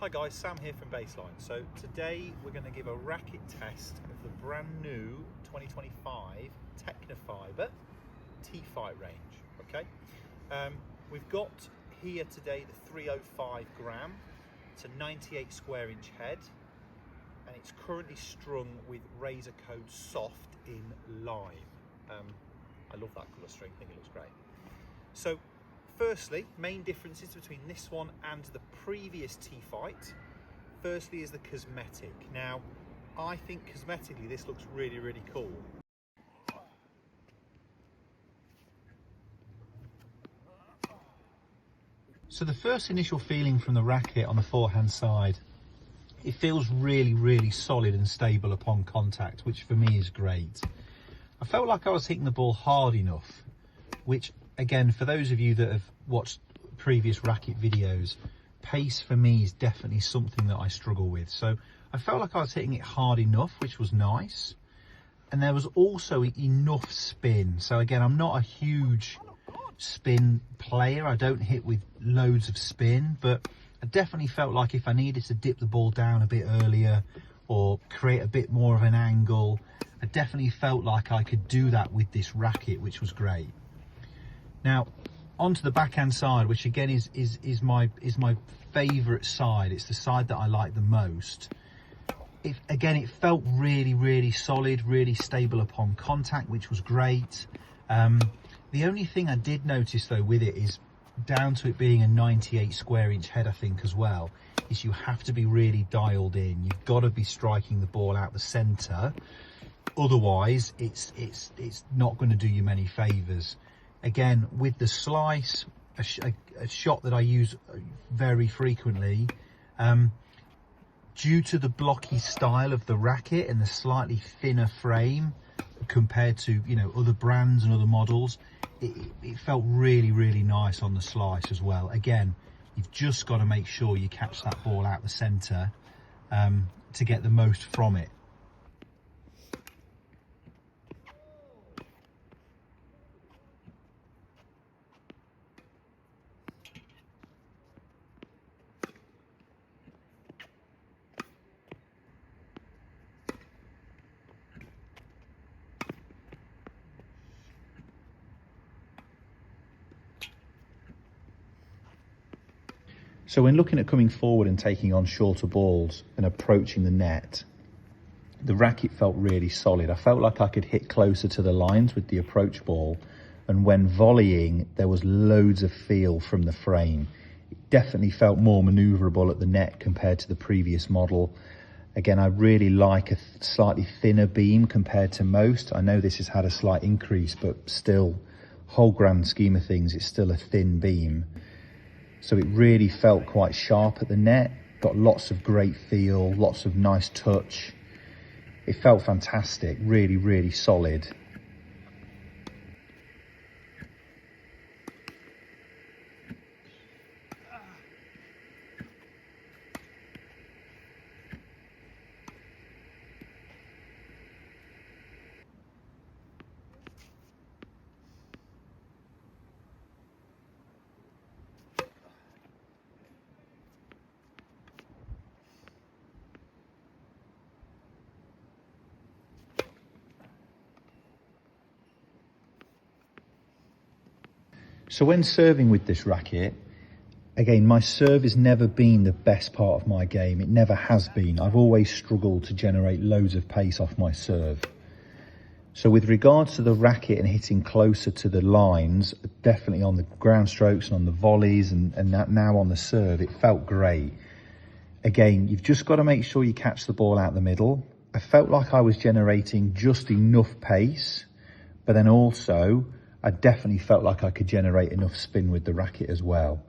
Hi guys, Sam here from Bassline. So today we're going to give a racket test of the brand new 2025 Tecnifibre T-Fight range. Okay, we've got here today the 305 gram. It's a 98 square inch head, and it's currently strung with razor code soft in lime. I love that colour string, I think it looks great. So firstly, main differences between this one and the previous T-Fight. Firstly is the cosmetic. Now, I think cosmetically this looks really, really cool. So the first initial feeling from the racket on the forehand side, it feels really, really solid and stable upon contact, which for me is great. I felt like I was hitting the ball hard enough, which again, for those of you that have watched previous racket videos, pace for me is definitely something that I struggle with. So I felt like I was hitting it hard enough, which was nice. And there was also enough spin. So again, I'm not a huge spin player. I don't hit with loads of spin, but I definitely felt like if I needed to dip the ball down a bit earlier or create a bit more of an angle, I definitely felt like I could do that with this racket, which was great. Now, onto the backhand side, which again is my favourite side. It's the side that I like the most. Again, it felt really, really solid, really stable upon contact, which was great. The only thing I did notice though with it is, down to it being a 98 square inch head, I think as well, is you have to be really dialed in. You've got to be striking the ball out the centre. Otherwise, it's not going to do you many favours. Again, with the slice, a shot that I use very frequently, due to the blocky style of the racket and the slightly thinner frame compared to, you know, other brands and other models, it felt really, really nice on the slice as well. Again, you've just got to make sure you catch that ball out the centre to get the most from it. So when looking at coming forward and taking on shorter balls and approaching the net, the racket felt really solid. I felt like I could hit closer to the lines with the approach ball, and when volleying, there was loads of feel from the frame. It definitely felt more manoeuvrable at the net compared to the previous model. Again, I really like a slightly thinner beam compared to most. I know this has had a slight increase, but still, whole grand scheme of things, it's still a thin beam. So it really felt quite sharp at the net, got lots of great feel, lots of nice touch. It felt fantastic, really, really solid. So when serving with this racket, again, my serve has never been the best part of my game. It never has been. I've always struggled to generate loads of pace off my serve. So with regards to the racket and hitting closer to the lines, definitely on the ground strokes and on the volleys and that now on the serve, it felt great. Again, you've just got to make sure you catch the ball out the middle. I felt like I was generating just enough pace, but then also I definitely felt like I could generate enough spin with the racket as well.